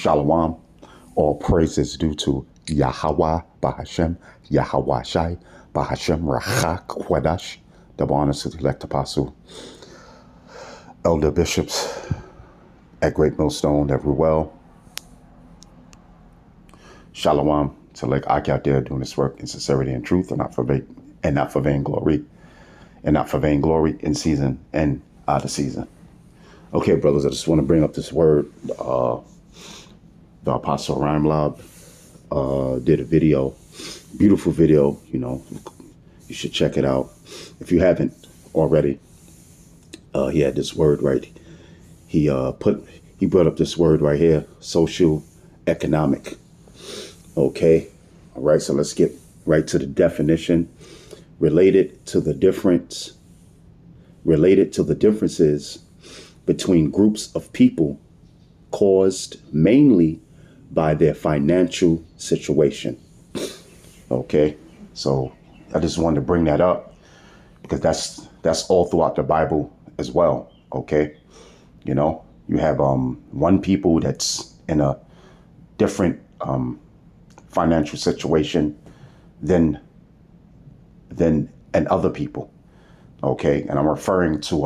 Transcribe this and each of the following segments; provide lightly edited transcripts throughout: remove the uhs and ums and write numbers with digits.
Shalom. All praise is due to Yahweh Bahashem, Yahweh Shai, Bahashem Rachak Kwadash, double honors to the elect apostle, elder bishops at Great Millstone, Everywell. Shalom to Lake Ak out there doing this work in sincerity and truth, and not for vainglory, in season and out of season. Okay, brothers, I just want to bring up this word. The Apostle Rhymelob did a video, beautiful video. You know, you should check it out if you haven't already. He had this word right. He brought up this word right here, socioeconomic. Okay, all right. So let's get right to the definition. Related to the differences between groups of people caused mainly by their financial situation. Okay, so I just wanted to bring that up because that's all throughout the Bible as well. Okay, you know, you have one people that's in a different financial situation than and other people. Okay, and I'm referring to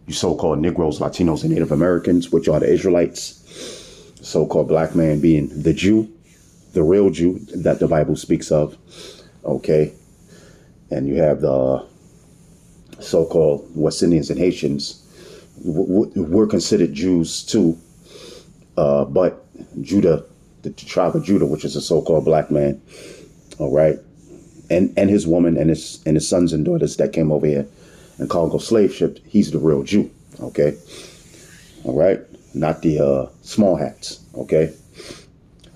you so-called Negroes, Latinos, and Native Americans, which are the Israelites. So-called black man being the Jew, the real Jew that the Bible speaks of. Okay, and you have the so-called West Indians and Haitians. We're considered Jews too, but Judah, the tribe of Judah, which is a so-called black man. All right, and his woman and his sons and daughters that came over here and cargo slave ship, he's the real Jew. Okay, all right, not the small hats. Okay,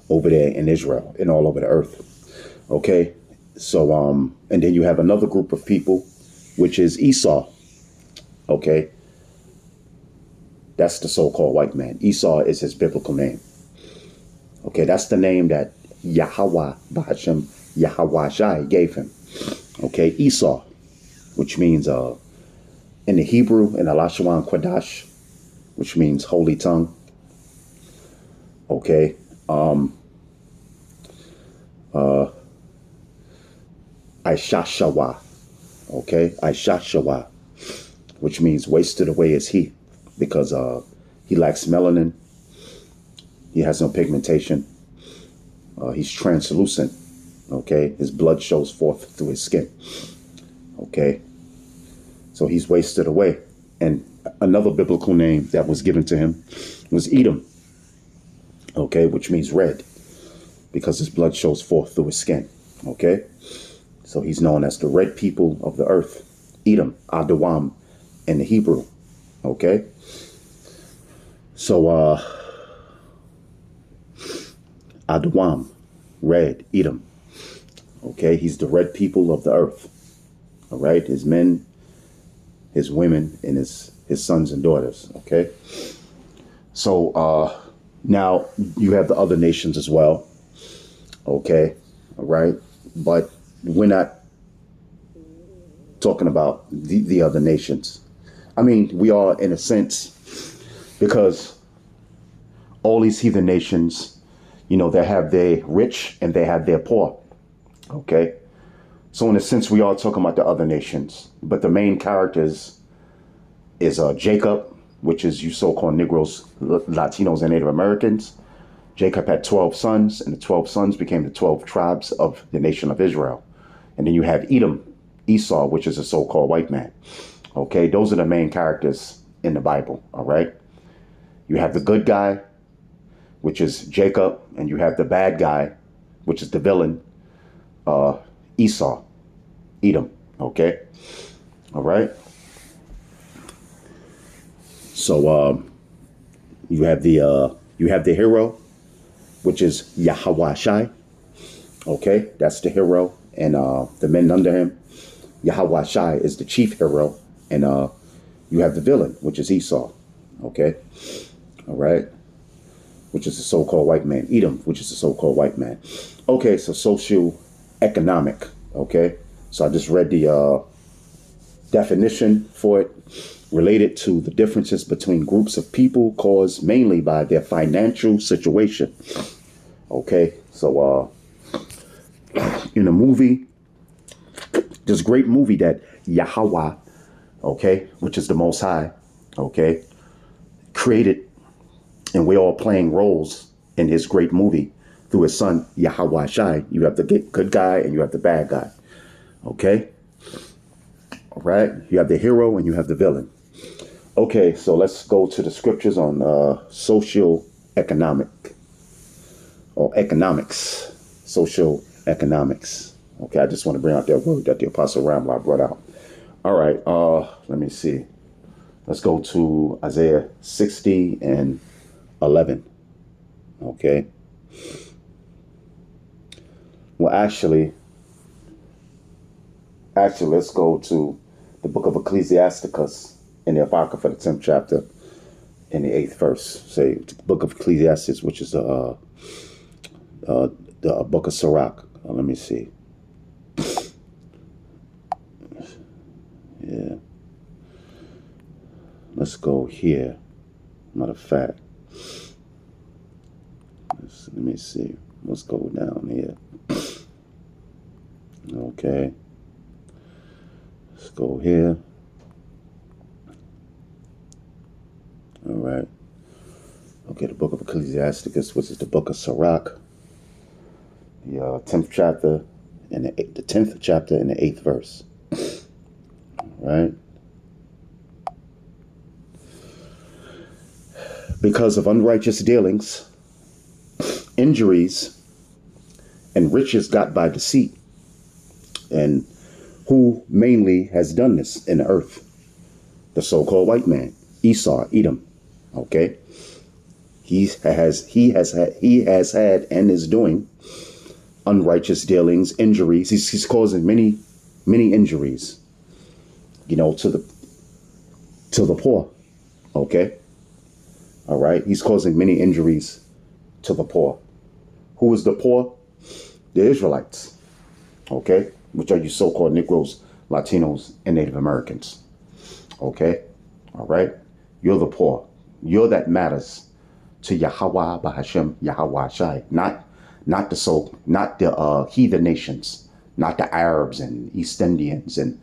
over there in Israel and all over the earth. Okay, so and then you have another group of people, which is Esau. Okay, that's the so-called white man. Esau is his biblical name. Okay, that's the name that Yahweh Bahashem, Yahweh Shai gave him. Okay, Esau, which means in the Hebrew, in Alashawan Kwadash, which means holy tongue. Okay, Aishashawa. Okay, Aishashawa, which means wasted away is he, because he lacks melanin. He has no pigmentation. He's translucent. Okay, his blood shows forth through his skin. Okay, so he's wasted away. And another biblical name that was given to him was Edom. Okay, which means red, because his blood shows forth through his skin. Okay, so he's known as the red people of the earth, Edom, Adawam in the Hebrew. Okay, so Adawam, red, Edom. Okay, he's the red people of the earth. All right, his men, his women, and his sons and daughters. Okay, so now you have the other nations as well. Okay, all right, but we're not talking about the other nations. I mean, we are in a sense, because all these heathen nations, you know, they have their rich and they have their poor. Okay, so in a sense, we are talking about the other nations, but the main characters is Jacob, which is you so-called Negroes, Latinos, and Native Americans. Jacob had 12 sons, and the 12 sons became the 12 tribes of the nation of Israel. And then you have Edom, Esau, which is a so-called white man. Okay, those are the main characters in the Bible. All right, you have the good guy, which is Jacob, and you have the bad guy, which is the villain, Esau, Edom. Okay, all right. So you have the hero, which is Yahweh Shai. Okay, that's the hero, and the men under him. Yahweh Shai is the chief hero, and you have the villain, which is Esau. Okay, all right, which is the so-called white man. Edom, which is the so-called white man. Okay, so socioeconomic. Okay, so I just read the definition for it related to the differences between groups of people caused mainly by their financial situation. Okay, so in a movie, this great movie that Yahweh, okay, which is the Most High, okay, created, and we're all playing roles in his great movie through his son Yahweh Shai. You have the good guy and you have the bad guy. Okay, all right. You have the hero and you have the villain. Okay, so let's go to the scriptures on socioeconomic or economics, socioeconomics. Okay, I just want to bring out that word that the Apostle Ramla brought out. All right, let me see. Let's go to Isaiah 60 and 11. Okay. Well, actually, let's go to the book of Ecclesiasticus in the Apocrypha, the 10th chapter, in the 8th verse. Say, the book of Ecclesiastes, which is the book of Sirach. Let me see. Yeah. Let's go here. Matter of fact. Let me see. Let's go down here. Okay. Let's go here. All right. Okay, the book of Ecclesiasticus, which is the book of Sirach, the 10th chapter and the 10th chapter and the 8th verse. All right. Because of unrighteous dealings, injuries, and riches got by deceit. And who mainly has done this in the earth? The so-called white man, Esau, Edom. Okay, he has had and is doing unrighteous dealings, injuries. He's causing many injuries, you know, to the poor. Okay, all right. He's causing many injuries to the poor. Who is the poor? The Israelites. Okay, which are you so-called Negroes, Latinos, and Native Americans. Okay, all right. You're the poor. You're that matters to Yahweh Bahashem Yahweh Shai, not the heathen nations, not the Arabs and East Indians and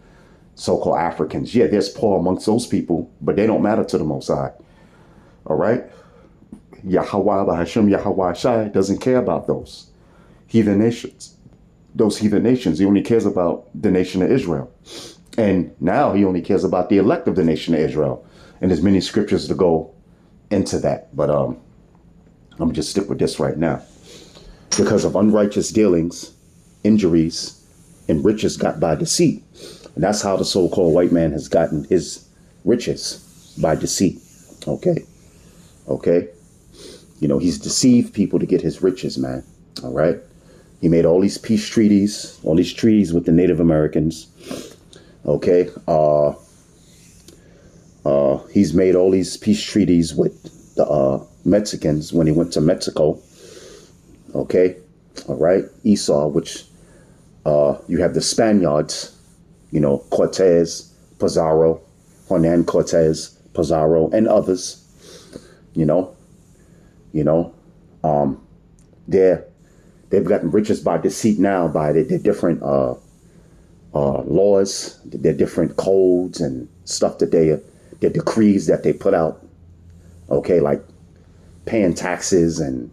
so-called Africans. Yeah, there's poor amongst those people, but they don't matter to the Most High. All right, Yahweh Bahashem Yahweh Shai doesn't care about those heathen nations. Those heathen nations, he only cares about the nation of Israel, and now he only cares about the elect of the nation of Israel. And there's many scriptures to go into that, but I'm gonna just stick with this right now. Because of unrighteous dealings, injuries, and riches got by deceit. And that's how the so-called white man has gotten his riches, by deceit. Okay. You know, he's deceived people to get his riches, man. All right. He made all these peace treaties, with the Native Americans. Okay. He's made all these peace treaties with the Mexicans when he went to Mexico. Okay, all right. Esau, which you have the Spaniards, you know, Cortez, Pizarro, Hernan Cortez, Pizarro, and others. They've gotten riches by deceit now by their different laws, their different codes and stuff that their decrees that they put out. Okay, like paying taxes and,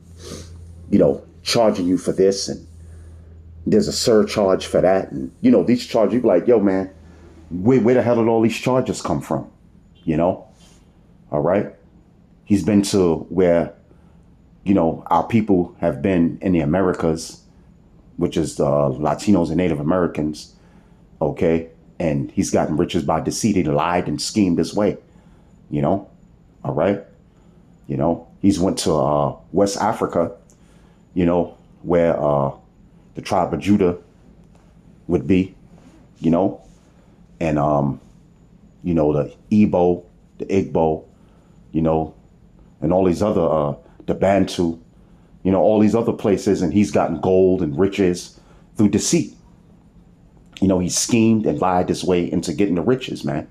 you know, charging you for this, and there's a surcharge for that. And, you know, these charges, you be like, yo, man, where the hell did all these charges come from? You know? All right. He's been to where, you know, our people have been in the Americas, which is the Latinos and Native Americans. Okay. And he's gotten riches by deceit. He lied and schemed his way, you know? All right. You know, he's went to West Africa, you know, where the tribe of Judah would be, you know, and, you know, the Igbo, the Igbo, you know, and all these other, the Bantu, you know, all these other places. And he's gotten gold and riches through deceit. He schemed and lied his way into getting the riches, man.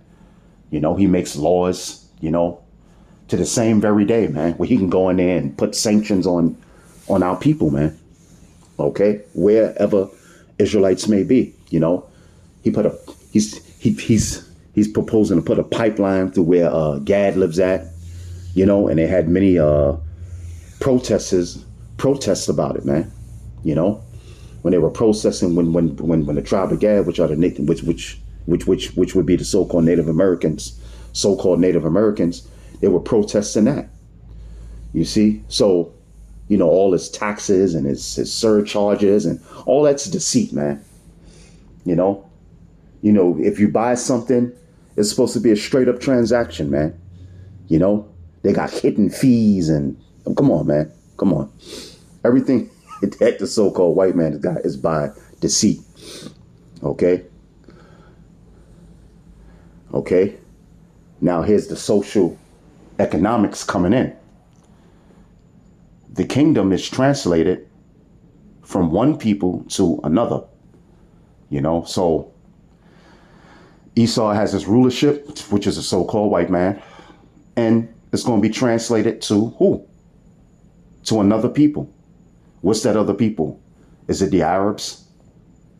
He makes laws, to the same very day, man, where he can go in there and put sanctions on our people, man. Okay, wherever Israelites may be, he put a he's proposing to put a pipeline through where Gad lives at, and they had many protests about it, man. When they were protesting when the tribe of Gad, which are the which would be the so-called Native Americans, they were protesting that. You see, so all his taxes and his surcharges and all that's deceit, man. If you buy something, it's supposed to be a straight up transaction, man. They got hidden fees and come on, man. Come on. Everything that the so-called white man has got is by deceit. Okay. Okay. Now here's the social economics coming in. The kingdom is translated from one people to another. So Esau has his rulership, which is a so-called white man, and it's going to be translated to who? To another people. What's that other people? Is it the Arabs?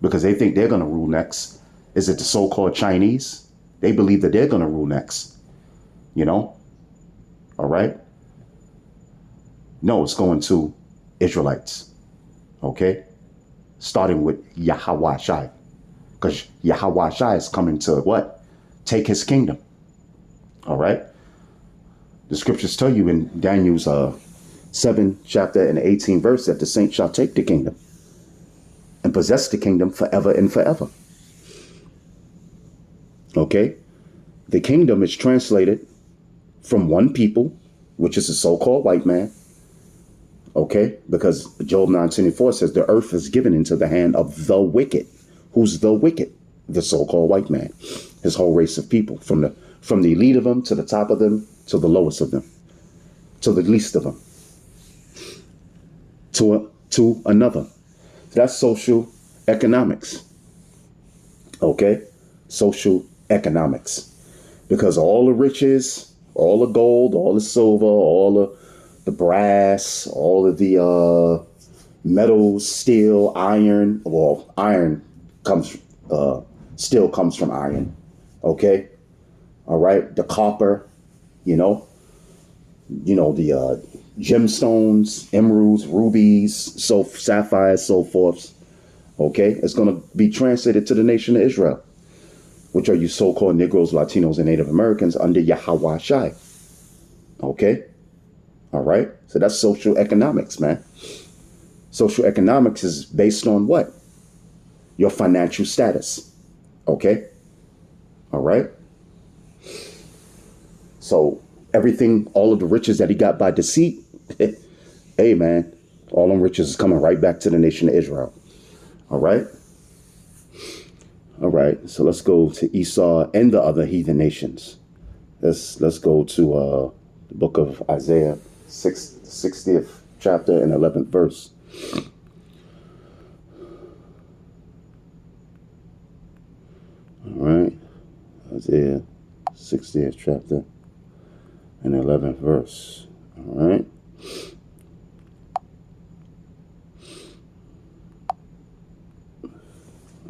Because they think they're going to rule next. Is it the so-called Chinese? They believe that they're going to rule next. All right? No, it's going to Israelites. Okay? Starting with Yahweh Shai. Because Yahweh Shai is coming to what? Take his kingdom. All right? The scriptures tell you in Daniel's 7 chapter and 18 verse that the saints shall take the kingdom and possess the kingdom forever and forever. Okay? The kingdom is translated from one people, which is a so-called white man. Okay? Because Job 9:24 says the earth is given into the hand of the wicked. Who's the wicked? The so-called white man. His whole race of people, from the elite of them to the top of them to the lowest of them, to the least of them, to another. That's social economics. Okay? Social economics. Because all the riches, all the gold, all the silver, all the brass, all of the metals, steel, iron. Well, iron still comes from iron. Okay? All right? The copper, the gemstones, emeralds, rubies, sapphires, so forth. Okay? It's going to be translated to the nation of Israel, which are you so-called Negroes, Latinos, and Native Americans under Yahweh Shai. Okay? All right? So that's social economics, man. Social economics is based on what? Your financial status. Okay? All right? So everything, all of the riches that he got by deceit, hey, man, all them riches is coming right back to the nation of Israel. All right? All right, so let's go to Esau and the other heathen nations. Let's go to the book of Isaiah, 60th chapter and 11th verse. All right, Isaiah, 60th chapter and 11th verse. All right.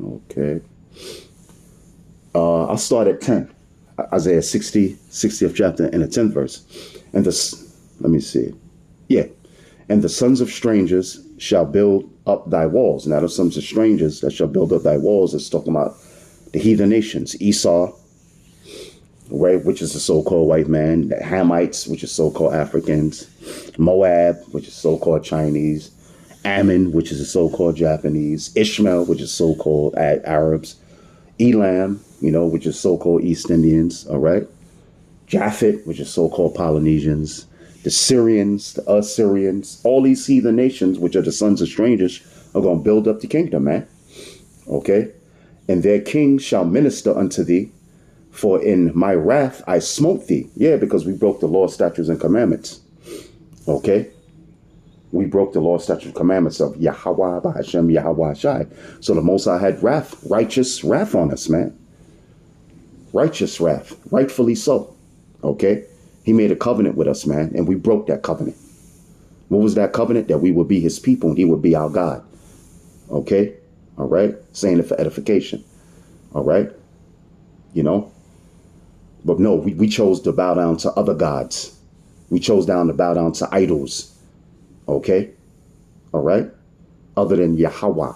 Okay. I'll start at 10. Isaiah 60th chapter and the 10th verse. And let me see. Yeah. And the sons of strangers shall build up thy walls. Now the sons of strangers that shall build up thy walls is talking about the heathen nations. Esau, right, which is the so-called white man. The Hamites, which is so-called Africans. Moab, which is so-called Chinese. Ammon, which is the so-called Japanese. Ishmael, which is so-called Arabs. Elam, which is so-called East Indians, all right? Japhet, which is so-called Polynesians. The Syrians, the Assyrians, all these heathen nations, which are the sons of strangers, are going to build up the kingdom, man. Okay? And their king shall minister unto thee, for in my wrath I smote thee. Yeah, because we broke the law, statutes, and commandments. Okay? We broke the law, statutes, commandments of Yahweh, Bahashem, Yahweh Shai. So the Most High had wrath, righteous wrath on us, man. Righteous wrath, rightfully so. Okay? He made a covenant with us, man, and we broke that covenant. What was that covenant? That we would be his people and he would be our God. Okay? All right? Saying it for edification. All right? You know? But no, we chose to bow down to other gods. We chose to bow down to idols. Okay? All right? Other than Yahweh.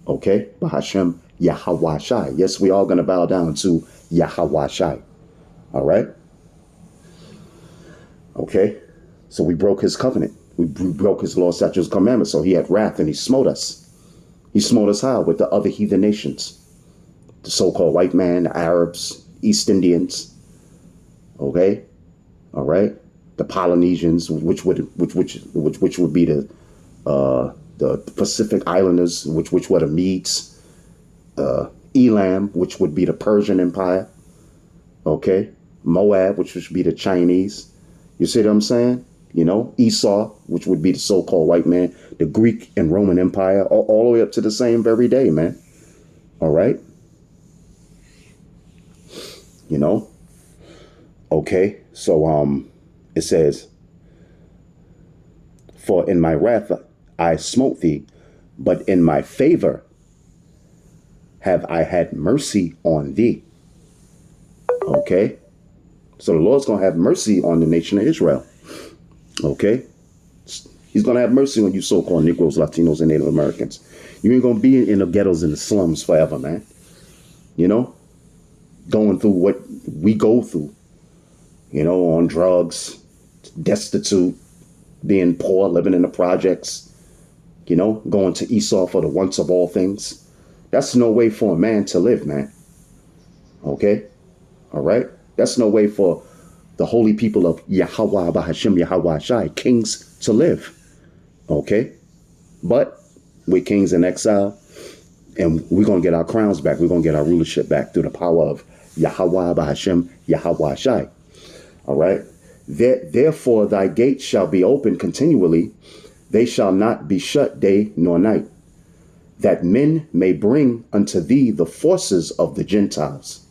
Okay? Bahashem, Yahweh Shai. Yes, we are going to bow down to Yahweh Shai. All right? Okay? So we broke his covenant. We broke his law, statutes, commandments. So he had wrath and he smote us. He smote us how? With the other heathen nations. The so-called white man, the Arabs, East Indians. Okay? All right? The Polynesians, which would be the Pacific Islanders, which were the Medes, Elam, which would be the Persian Empire, okay, Moab, which would be the Chinese. You see what I'm saying? You know, Esau, which would be the so-called white man, the Greek and Roman Empire, all the way up to the same very day, man. All right, you know. Okay, so it says, for in my wrath I smote thee, but in my favor have I had mercy on thee. Okay, so the Lord's going to have mercy on the nation of Israel. Okay, he's going to have mercy on you so-called Negroes, Latinos, and Native Americans. You ain't going to be in the ghettos and the slums forever, man. You know, going through what we go through, you know, on drugs, destitute, being poor, living in the projects, you know, going to Esau for the once of all things. That's no way for a man to live, man. Okay? All right? That's no way for the holy people of Yahweh, Bahashem, Yahweh Shai, kings to live. Okay? But we're kings in exile, and we're going to get our crowns back. We're going to get our rulership back through the power of Yahweh, Bahashem, Yahweh Shai. All right? Therefore, thy gates shall be open continually. They shall not be shut day nor night, that men may bring unto thee the forces of the Gentiles.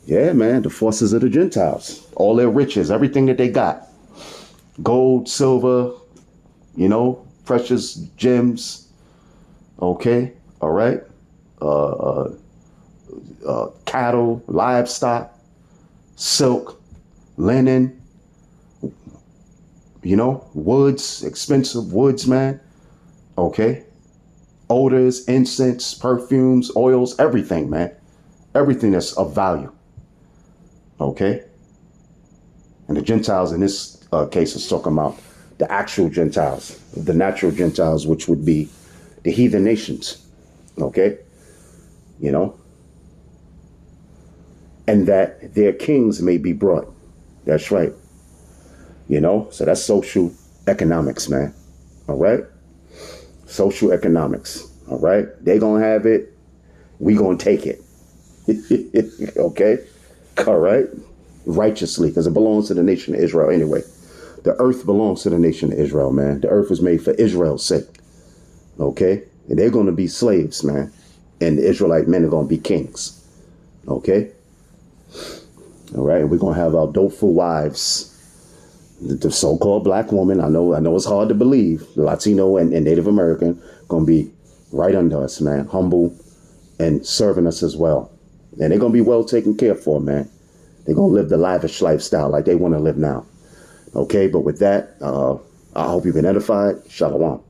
Yeah, man, the forces of the Gentiles, all their riches, everything that they got, gold, silver, you know, precious gems. Okay. All right. Cattle, livestock, silk, linen, you know, woods, expensive woods, man. Okay. Odors, incense, perfumes, oils, everything, man. Everything that's of value. Okay. And the Gentiles in this case is talking about the actual Gentiles, the natural Gentiles, which would be the heathen nations. Okay. You know, and that their kings may be brought. That's right. You know, so that's social economics, man. All right. Social economics. All right. They going to have it. We going to take it. Okay. All right. Righteously, because it belongs to the nation of Israel anyway. The earth belongs to the nation of Israel, man. The earth was made for Israel's sake. Okay. And they're going to be slaves, man. And the Israelite men are going to be kings. Okay. All right. And we're going to have our doleful wives. The so-called black woman, I know it's hard to believe, the Latino and Native American, going to be right under us, man, humble and serving us as well. And they're going to be well taken care for, man. They're going to live the lavish lifestyle like they want to live now. Okay, but with that, I hope you've been edified. Shalom.